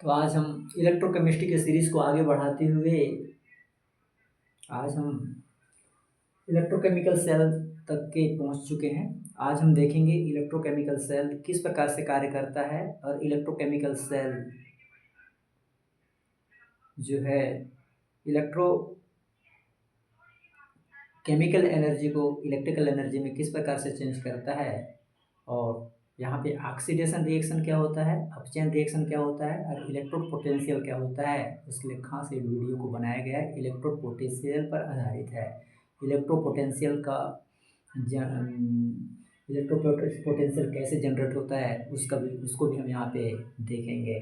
तो आज हम इलेक्ट्रोकेमिस्ट्री के सीरीज को आगे बढ़ाते हुए आज हम इलेक्ट्रोकेमिकल सेल तक के पहुंच चुके हैं। आज हम देखेंगे इलेक्ट्रोकेमिकल सेल किस प्रकार से कार्य करता है और इलेक्ट्रोकेमिकल सेल जो है इलेक्ट्रो केमिकल एनर्जी को इलेक्ट्रिकल एनर्जी में किस प्रकार से चेंज करता है और यहाँ पे ऑक्सीडेशन रिएक्शन क्या होता है, अपचयन रिएक्शन क्या होता है और इलेक्ट्रोड पोटेंशियल क्या होता है। उसके लिए खास एक वीडियो को बनाया गया है, इलेक्ट्रोड पोटेंशियल पर आधारित है। इलेक्ट्रो पोटेंशियल का इलेक्ट्रो पोटेंशियल कैसे जनरेट होता है उसको भी हम यहाँ पे देखेंगे।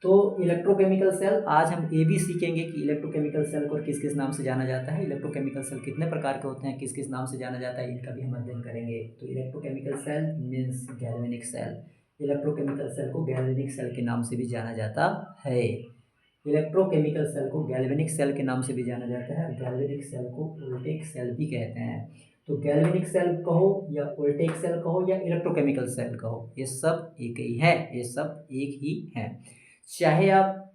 तो इलेक्ट्रोकेमिकल सेल आज हम ये भी सीखेंगे कि इलेक्ट्रोकेमिकल सेल को किस किस नाम से जाना जाता है, इलेक्ट्रोकेमिकल सेल कितने प्रकार के होते हैं, किस किस नाम से जाना जाता है, इनका भी हम अध्ययन करेंगे। तो electrochemical cell means galvanic cell. Electrochemical cell को गैल्वेनिक सेल के नाम से भी जाना जाता है। इलेक्ट्रोकेमिकल सेल को गैल्वेनिक सेल के नाम से भी जाना जाता है। गैल्वेनिक सेल को वोल्टेक सेल भी कहते हैं। तो गैल्वेनिक सेल कहो या वोल्टेक सेल कहो या इलेक्ट्रोकेमिकल सेल कहो, ये सब एक ही है, ये सब एक ही है। चाहे आप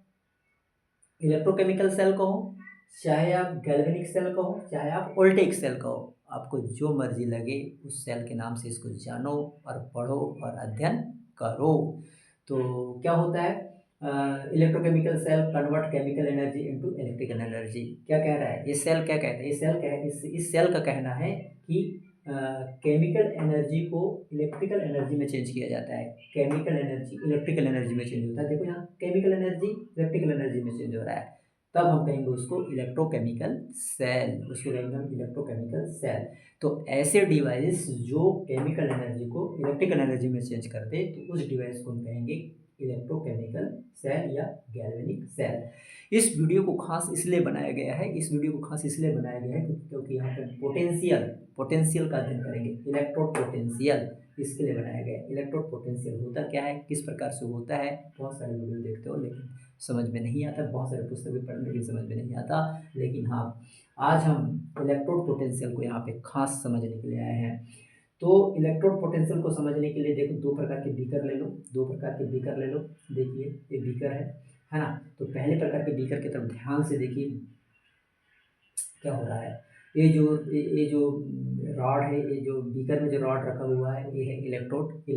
इलेक्ट्रोकेमिकल सेल कहो, चाहे आप गैल्वेनिक सेल कहो, चाहे आप वोल्टेइक सेल कहो, आपको जो मर्जी लगे उस सेल के नाम से इसको जानो और पढ़ो और अध्ययन करो। तो क्या होता है, electrochemical cell convert chemical energy into electrical energy. क्या कह रहा है ये सेल, क्या कहता है ये सेल, क्या है इस सेल का कहना है कि केमिकल एनर्जी को इलेक्ट्रिकल एनर्जी में चेंज किया जाता है। केमिकल एनर्जी इलेक्ट्रिकल एनर्जी में चेंज होता है। देखो यहाँ केमिकल एनर्जी इलेक्ट्रिकल एनर्जी में चेंज हो रहा है, तब हम कहेंगे उसको इलेक्ट्रोकेमिकल सेल, उसको कहेंगे हम इलेक्ट्रोकेमिकल सेल। तो ऐसे डिवाइस जो केमिकल एनर्जी को इलेक्ट्रिकल एनर्जी में चेंज कर दे तो उस डिवाइस को हम कहेंगे इलेक्ट्रोकेमिकल सेल या गैल्वेनिक सेल। इस वीडियो को खास इसलिए बनाया गया है, क्योंकि यहाँ पर पोटेंशियल का अध्ययन करेंगे। इलेक्ट्रोड पोटेंशियल इसके लिए बनाया गया है। इलेक्ट्रोड पोटेंशियल होता क्या है, किस प्रकार से होता है, बहुत सारे वीडियो देखते हो लेकिन समझ में नहीं आता, बहुत सारे पुस्तक भी पढ़ने लेकिन समझ में नहीं आता। लेकिन हाँ, आज हम इलेक्ट्रोड पोटेंशियल को यहाँ पे खास समझने के लिए आए हैं। तो इलेक्ट्रोड पोटेंशियल को समझने के लिए देखो दो प्रकार के बीकर ले लो, देखिए ये बीकर है ना। तो पहले प्रकार के बीकर की तरफ ध्यान से देखिए क्या हो रहा है। ये जो रॉड है, ये जो बीकर में जो रॉड रखा हुआ है ये है इलेक्ट्रोड। ये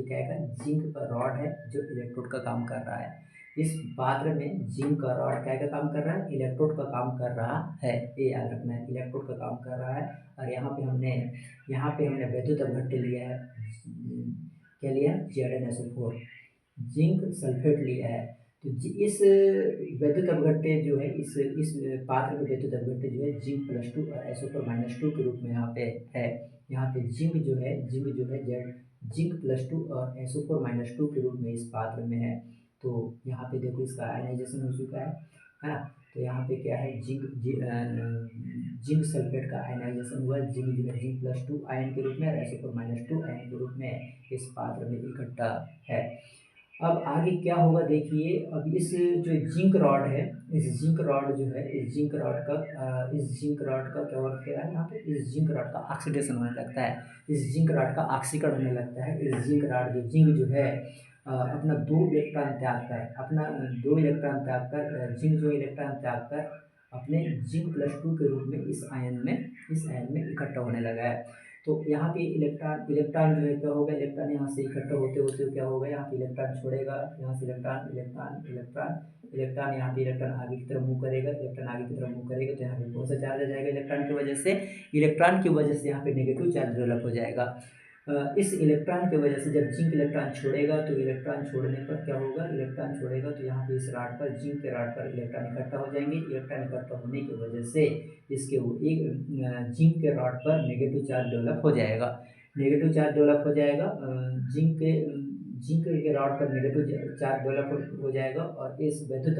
क्या है, जिंक का रॉड है जो इलेक्ट्रोड का काम कर रहा है। इस पात्र में जिंक का रॉड क्या का काम कर रहा है, इलेक्ट्रोड का काम कर रहा है, ये याद रखना है, इलेक्ट्रोड का काम कर रहा है। और यहाँ पे हमने वैद्युत अपघट्य लिया है, क्या लिया, ZnSO4 जिंक सल्फेट लिया है। तो इस वैद्युत अपघट्य जो है, इस पात्र में वैद्युत अपघट्य जो है जिंक+2 और SO4-2 के रूप में यहाँ पे है। यहाँ पे जिंक जो है जिंक+2 और SO4-2 के रूप में इस पात्र में है। तो यहाँ पे देखो इसका आयनाइजेशन हो चुका है ना। तो यहाँ पे क्या है, जिंक सल्फेट का आयनाइजेशन हुआ, जिंक जो है जिंक+2 आयन के रूप में और SO4-2 आयन के रूप में इस पात्र में इकट्ठा है। अब आगे क्या होगा देखिए, अब इस जो जिंक रॉड है, इस जिंक रॉड का क्या होता है, यहाँ पे इस जिंक रॉड का ऑक्सीडेशन होने लगता है, इस जिंक रॉड का ऑक्सीकरण होने लगता है। इस जिंक जो है अपना 2 इलेक्ट्रॉन त्याग कर जिंक जो इलेक्ट्रॉन त्याग कर अपने जिंक+2 के रूप में इस आयन में इकट्ठा होने लगा है। तो यहाँ पे इलेक्ट्रॉन जो है क्या होगा, इलेक्ट्रॉन यहाँ से इकट्ठा होते क्या होगा, यहाँ पे इलेक्ट्रॉन छोड़ेगा, यहाँ से इलेक्ट्रॉन यहाँ पे इलेक्ट्रॉन आगे की तरफ मूव करेगा, तो यहाँ पे कौन सा चार्ज आ जाएगा, इलेक्ट्रॉन की वजह से यहाँ पे नेगेटिव चार्ज डेवलप हो जाएगा। इस इलेक्ट्रॉन की वजह से जब जिंक इलेक्ट्रॉन छोड़ेगा तो इलेक्ट्रॉन छोड़ने पर क्या होगा, तो यहाँ पे इस रॉड पर, जिंक के रॉड पर इलेक्ट्रॉन इकट्ठा हो जाएंगे। इलेक्ट्रॉन इकट्ठा होने की वजह से इसके एक जिंक के रॉड पर नेगेटिव चार्ज डेवलप हो जाएगा। जिंक के रॉड पर नेगेटिव चार्ज डेवलप हो जाएगा और इस वैद्युत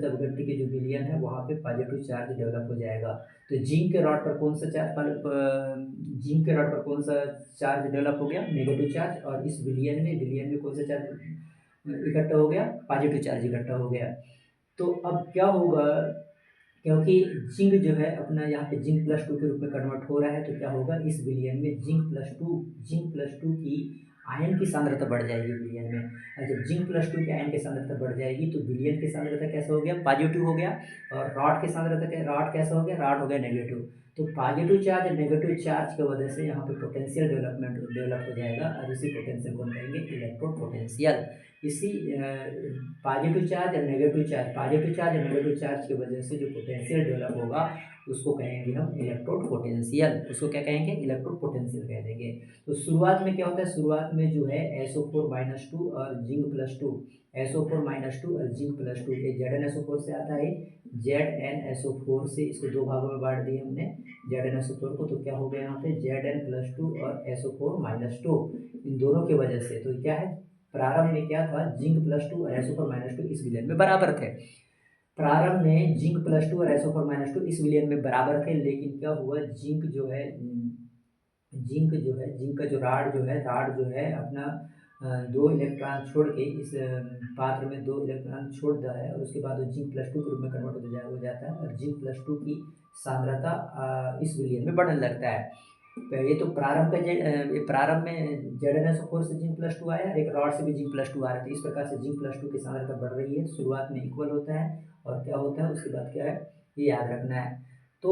अपघट्य के जो विलयन है वहाँ पे पॉजिटिव चार्ज डेवलप हो जाएगा। तो जिंक के रॉड पर कौन सा चार्ज डेवलप हो गया, नेगेटिव चार्ज, और इस विलयन में कौन सा चार्ज इकट्ठा हो गया, पॉजिटिव चार्ज इकट्ठा हो गया। तो अब क्या होगा, क्योंकि जिंक जो है अपना यहाँ पे जिंक+2 के रूप में कन्वर्ट हो रहा है, तो क्या होगा, इस विलयन में जिंक+2 की आयन की सांद्रता बढ़ जाएगी विलयन में। और जब जिंक प्लस 2 के आयन की सांद्रता बढ़ जाएगी तो विलयन की सांद्रता कैसा हो गया, पॉजिटिव हो गया। और रॉड की सांद्रता रॉड कैसा हो गया, रॉड हो गया नेगेटिव। तो पॉजिटिव चार्ज और नेगेटिव चार्ज की वजह से यहाँ पे पोटेंशियल डेवलप हो जाएगा, और इसी पोटेंशियल को हम कहेंगे इलेक्ट्रोड पोटेंशियल। इसी पॉजिटिव चार्ज और नेगेटिव चार्ज की वजह से जो पोटेंशियल डेवलप होगा उसको कहेंगे हम इलेक्ट्रोड पोटेंशियल। उसको क्या कहेंगे, इलेक्ट्रोड पोटेंशियल कह देंगे। तो शुरुआत में क्या होता है, शुरुआत में जो है SO4-2 और जिंक प्लस 2, SO4-2 और जिंक प्लस 2, ये ZnSO4 से आता है, ZnSO4 से इसको दो भागों में बांट दिए हमने ZnSO4 को। तो क्या हो गया यहाँ पे Zn+2 और SO4-2, इन दोनों की वजह से। तो क्या है, प्रारंभ में क्या था, जिंक प्लस 2 और SO4-2 इस विलयन में बराबर थे। प्रारंभ में जिंक प्लस 2 और SO4-2 इस विलयन में बराबर थे, लेकिन क्या हुआ, जिंक का जो राड जो है अपना 2 इलेक्ट्रॉन छोड़ के इस पात्र में 2 इलेक्ट्रॉन छोड़ दिया है, और उसके बाद वो जिंक प्लस 2 के रूप में कन्वर्ट हो जाता है, और जिंक प्लस 2 की सांद्रता इस विलयन में बढ़ने लगता है। ये तो प्रारंभ में ZnSO4 से जिंक प्लस 2 आया, एक रॉड से भी जिंक प्लस 2 आ रहा है। तो इस प्रकार से जिंक प्लस 2 की सांद्रता बढ़ रही है, शुरुआत में इक्वल होता है, और क्या होता है उसके बाद क्या है, ये याद रखना है। तो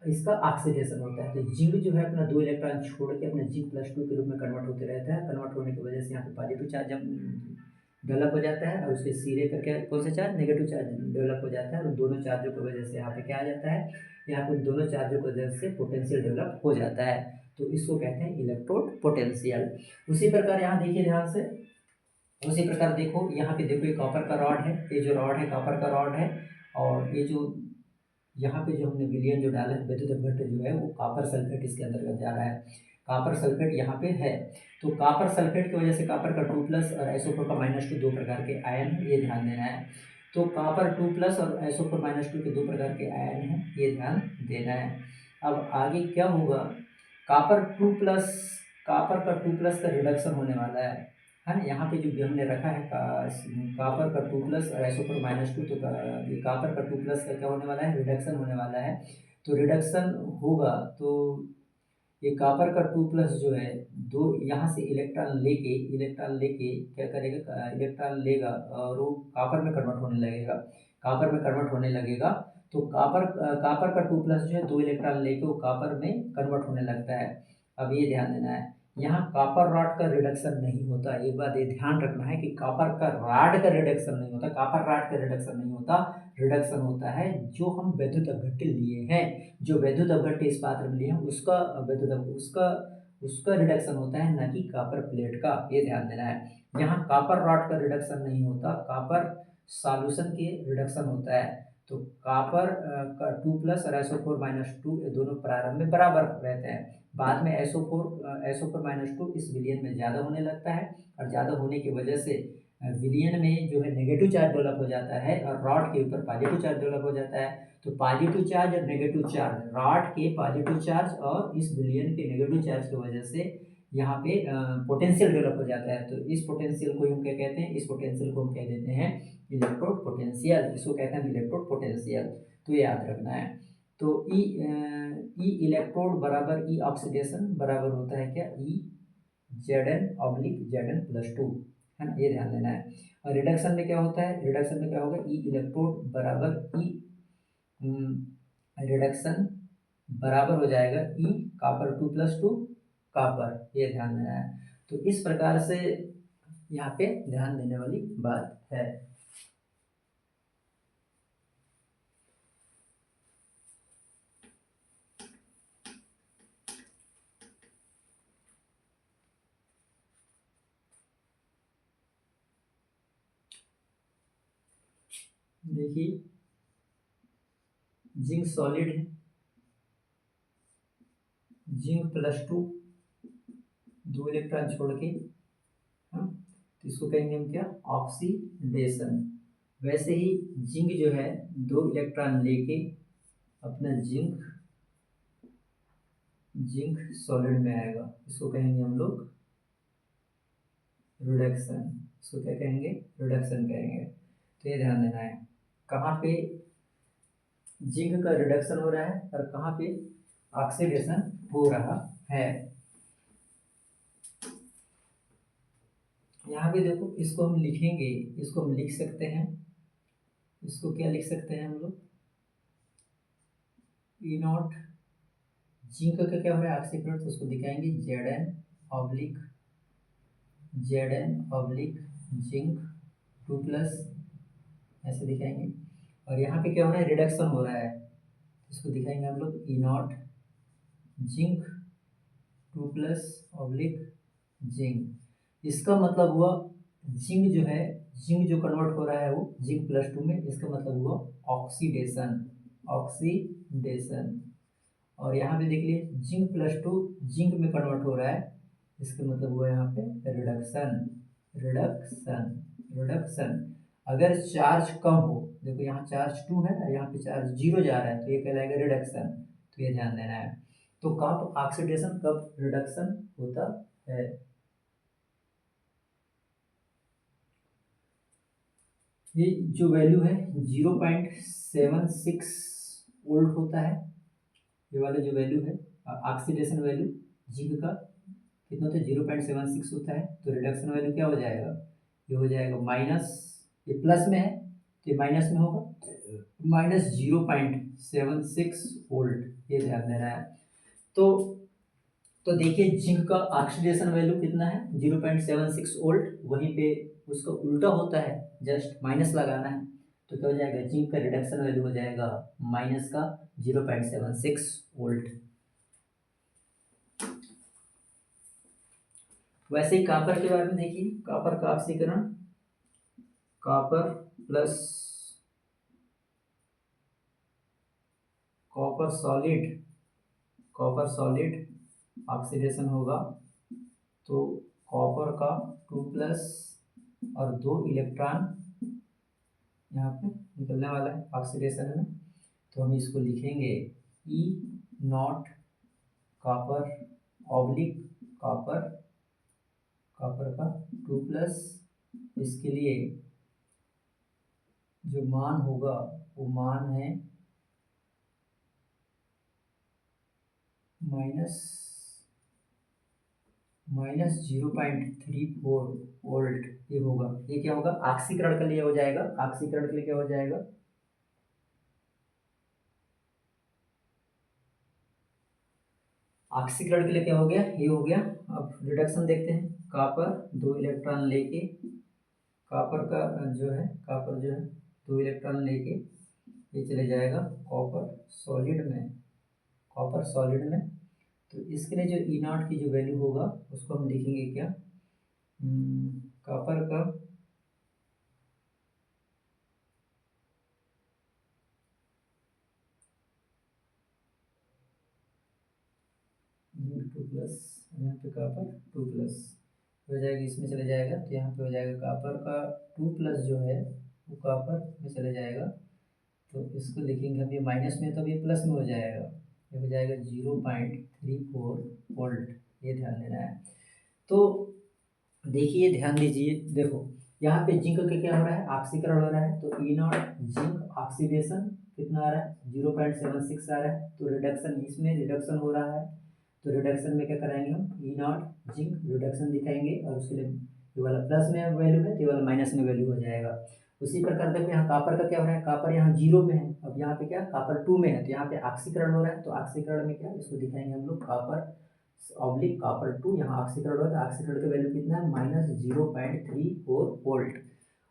इसका ऑक्सीडेशन होता है। तो जिंक जो है अपना 2 इलेक्ट्रॉन छोड़ के अपने जिंक प्लस 2 के रूप में कन्वर्ट होते रहता है। कन्वर्ट होने की वजह से यहाँ पे पॉजिटिव चार्ज डेवलप हो जाता है, और उसके सिरे पर क्या, कौन सा चार्ज, नेगेटिव चार्ज डेवलप हो जाता है। और दोनों चार्जों की वजह से यहाँ पे क्या आ जाता है, यहाँ पे दोनों चार्जों की वजह से पोटेंशियल डेवलप हो जाता है। तो इसको कहते हैं इलेक्ट्रोड पोटेंशियल। उसी प्रकार यहाँ देखिए ध्यान से, उसी प्रकार देखो यहाँ पे देखो, ये कॉपर का रॉड है, ये जो रॉड है कॉपर का रॉड है, और ये जो यहाँ पे जो हमने विलयन जो डाला है, विद्युत अपघट्य जो है वो कॉपर सल्फेट इसके अंतर्गत जा रहा है। कॉपर सल्फेट यहाँ पे है। तो कॉपर सल्फेट की वजह से कॉपर का 2+ और SO4 का -2 दो प्रकार के आयन है, ये ध्यान देना है। तो कॉपर 2+ और SO4-2 के दो प्रकार के आयन हैं, ये ध्यान देना है। अब आगे क्या होगा, कॉपर 2+ कॉपर का 2+ का रिडक्शन होने वाला है ना। यहाँ पे जो हमने रखा है कॉपर का 2+ और SO4-2, तो ये कॉपर का 2+ का क्या होने वाला है, रिडक्शन होने वाला है। तो रिडक्शन होगा तो ये कॉपर का 2+ जो है, दो यहाँ से इलेक्ट्रॉन लेके क्या करेगा, इलेक्ट्रॉन लेगा और वो कॉपर में कन्वर्ट होने लगेगा। तो कॉपर का 2+ जो है 2 इलेक्ट्रॉन लेके वो कॉपर में कन्वर्ट होने लगता है। अब ये ध्यान देना है, यहाँ कॉपर रॉड का रिडक्शन नहीं होता। एक बात ये ध्यान रखना है कि कॉपर का रॉड का रिडक्शन नहीं होता, कॉपर रॉड का रिडक्शन नहीं होता। रिडक्शन होता है जो हम वैद्युत अपघट्य लिए हैं, जो वैद्युत अपघट्य इस पात्र में लिए हैं उसका उसका रिडक्शन होता है, ना कि कॉपर प्लेट का। ये ध्यान देना है, यहाँ कॉपर रॉड का रिडक्शन नहीं होता, कॉपर सॉल्यूशन के रिडक्शन होता है। तो कॉपर का 2+ और SO4-2 ये दोनों प्रारंभ में बराबर रहते हैं। बाद में SO4-2 इस विलयन में ज़्यादा होने लगता है, और ज़्यादा होने की वजह से विलयन में जो है नेगेटिव चार्ज डेवलप हो जाता है, और रॉड के ऊपर पॉजिटिव चार्ज डेवलप हो जाता है। तो पॉजिटिव चार्ज और नेगेटिव चार्ज, रॉड के पॉजिटिव चार्ज और इस विलयन के नेगेटिव चार्ज की वजह से यहाँ पे पोटेंशियल डेवलप हो जाता है। तो इस पोटेंशियल को हम क्या कहते हैं, इस पोटेंशियल को हम कह देते हैं इलेक्ट्रोड पोटेंशियल। इसको कहते हैं इलेक्ट्रोड पोटेंशियल। तो याद रखना है। तो ई इलेक्ट्रोड बराबर ई ऑक्सीडेशन बराबर होता है क्या, ई Zn/Zn+2, है ना, ये ध्यान देना है। और रिडक्शन में क्या होता है, रिडक्शन में क्या होगा, ई इलेक्ट्रोड बराबर ई रिडक्शन बराबर हो जाएगा ई कॉपर 2+2 कॉपर, ये ध्यान देना है। तो इस प्रकार से यहाँ पे ध्यान देने वाली बात है। देखिए जिंक सॉलिड है, जिंक +2 2 इलेक्ट्रॉन छोड़ के, हाँ, तो इसको कहेंगे हम क्या, ऑक्सीडेशन। वैसे ही जिंक जो है 2 इलेक्ट्रॉन लेके अपना जिंक सॉलिड में आएगा, इसको कहेंगे हम लोग रिडक्शन। इसको क्या कहेंगे, रिडक्शन कहेंगे। तो ये ध्यान देना है, कहाँ पे जिंक का रिडक्शन हो रहा है और कहाँ पे ऑक्सीडेशन हो रहा है। यहाँ पे देखो, इसको हम लिखेंगे, इसको हम लिख सकते हैं, इसको क्या लिख सकते हैं हम लोग, ई नॉट जिंक का क्या हो रहा है ऑक्सीकरण, तो उसको दिखाएंगे जेड एन ऑब्लिक जिंक 2+, ऐसे दिखाएंगे। और यहाँ पे क्या हो रहा है, रिडक्शन हो रहा है, इसको दिखाएंगे हम लोग ई नॉट जिंक 2+ऑब्लिक जिंक। इसका मतलब हुआ जिंक जो है, जिंक जो कन्वर्ट हो रहा है वो जिंक+2 में, इसका मतलब हुआ ऑक्सीडेशन, ऑक्सीडेशन। और यहाँ पे देख लीजिए जिंक+2 जिंक में कन्वर्ट हो रहा है, इसका मतलब हुआ यहाँ पे रिडक्शन, रिडक्शन, रिडक्शन। अगर चार्ज कम हो, देखो यहाँ चार्ज 2 है और यहाँ पे चार्ज 0 जा रहा है, तो ये कहलाएगा रिडक्शन, तो ये ध्यान देना है। तो कब ऑक्सीडेशन, कब रिडक्शन होता है। ये जो वैल्यू है 0.76 वोल्ट होता है, ये वाला जो वैल्यू है ऑक्सीडेशन वैल्यू जिंक का कितना होता है, 0.76 होता है। तो रिडक्शन वैल्यू क्या हो जाएगा, ये हो जाएगा माइनस, ये प्लस में है तो ये माइनस में होगा, -0.76 वोल्ट, ये ध्यान देना है। तो देखिए जिंक का ऑक्सीडेशन वैल्यू कितना है, 0.76 वोल्ट, वहीं पे उसका उल्टा होता है, जस्ट माइनस लगाना है, तो क्या हो जाएगा, जिंक का रिडक्शन वैल्यू हो जाएगा माइनस का 0.76 वोल्ट। वैसे ही कॉपर के बारे में देखिए, कॉपर का ऑक्सीकरण, copper plus copper solid oxidation होगा, तो कॉपर का 2+ और 2 इलेक्ट्रॉन यहाँ पे निकलने वाला है ऑक्सीडेशन में, तो हम इसको लिखेंगे E not copper oblique copper, copper का 2+, इसके लिए जो मान होगा वो मान है माइनस 0.34 वोल्ट, ये होगा। ये क्या होगा, ऑक्सीकरण के लिए हो जाएगा, ऑक्सीकरण के लिए क्या हो जाएगा, ऑक्सीकरण के लिए क्या हो गया, ये हो गया। अब रिडक्शन देखते हैं, कॉपर 2 इलेक्ट्रॉन लेके, कॉपर का कॉपर जो है 2 इलेक्ट्रॉन लेके ये चले जाएगा कॉपर सॉलिड में। तो इसके लिए जो ई नॉट की जो वैल्यू होगा उसको हम लिखेंगे क्या, कॉपर का 2+, यहाँ पे कॉपर 2+ हो जाएगा, इसमें चले जाएगा, तो यहाँ पे हो जाएगा कॉपर का 2+ जो है वो कॉपर में चले जाएगा, तो इसको लिखेंगे हम, ये माइनस में तो अब ये प्लस में हो जाएगा, ये हो जाएगा 0.34 वोल्ट, ये ध्यान देना है। तो देखिए ध्यान दीजिए, देखो यहाँ पे जिंक का क्या हो रहा है, ऑक्सीकरण हो रहा है, तो ई नॉट जिंक ऑक्सीडेशन कितना आ रहा है, 0.76 आ रहा है, तो रिडक्शन, इसमें रिडक्शन हो रहा है, तो रिडक्शन में क्या कराएंगे हम, ई नॉट जिंक रिडक्शन दिखाएंगे, और उसके लिए ये वाला प्लस में वैल्यू है, तो ये वाला माइनस में वैल्यू हो जाएगा। उसी प्रकार देखो यहाँ कॉपर का क्या हो रहा है, कॉपर यहाँ 0 में है, अब यहाँ पे क्या कॉपर 2 में है, तो यहाँ पे ऑक्सीकरण हो रहा है, तो ऑक्सीकरण में क्या, इसको दिखाएंगे हम लोग कॉपर ऑब्लिक कॉपर 2, यहाँ ऑक्सीकरण हो रहा है, ऑक्सीकरण का वैल्यू कितना है, -0.34 वोल्ट।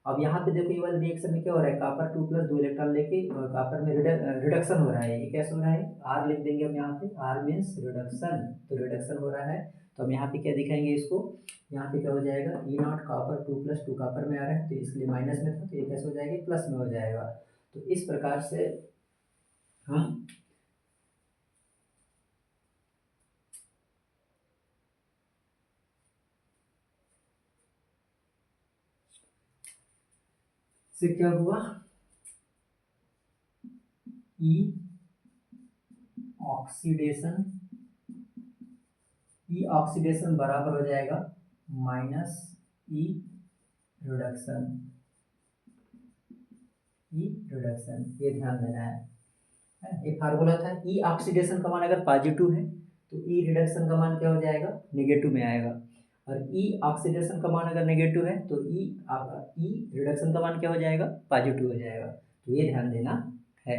अब यहाँ पे देखो ये वाले रिएक्शन में क्या हो रहा है, कॉपर 2+ 2 इलेक्ट्रॉन लेके कॉपर में रिडक्शन हो रहा है, ये कैसे हो रहा है, आर लिख देंगे हम यहाँ पे, आर मीन्स रिडक्शन, तो रिडक्शन हो रहा है, तो हम यहाँ पे क्या दिखाएंगे इसको, यहाँ पे क्या हो जाएगा, ई नॉट कॉपर 2+2 कॉपर में आ रहा है, तो इसलिए माइनस में था, तो ये कैसे हो जाएगा, प्लस में हो जाएगा। तो इस प्रकार से हम से क्या हुआ, ई ऑक्सीडेशन, ई ऑक्सीडेशन बराबर हो जाएगा माइनस ई रिडक्शन, ई रिडक्शन, ये ध्यान देना है। एक फार्मूला था, ई ऑक्सीडेशन का मान अगर पॉजिटिव है तो ई रिडक्शन का मान क्या हो जाएगा, नेगेटिव में आएगा। और ई ऑक्सीडेशन का मान अगर नेगेटिव है तो ई रिडक्शन का मान क्या हो जाएगा, पॉजिटिव हो जाएगा। तो ये ध्यान देना है।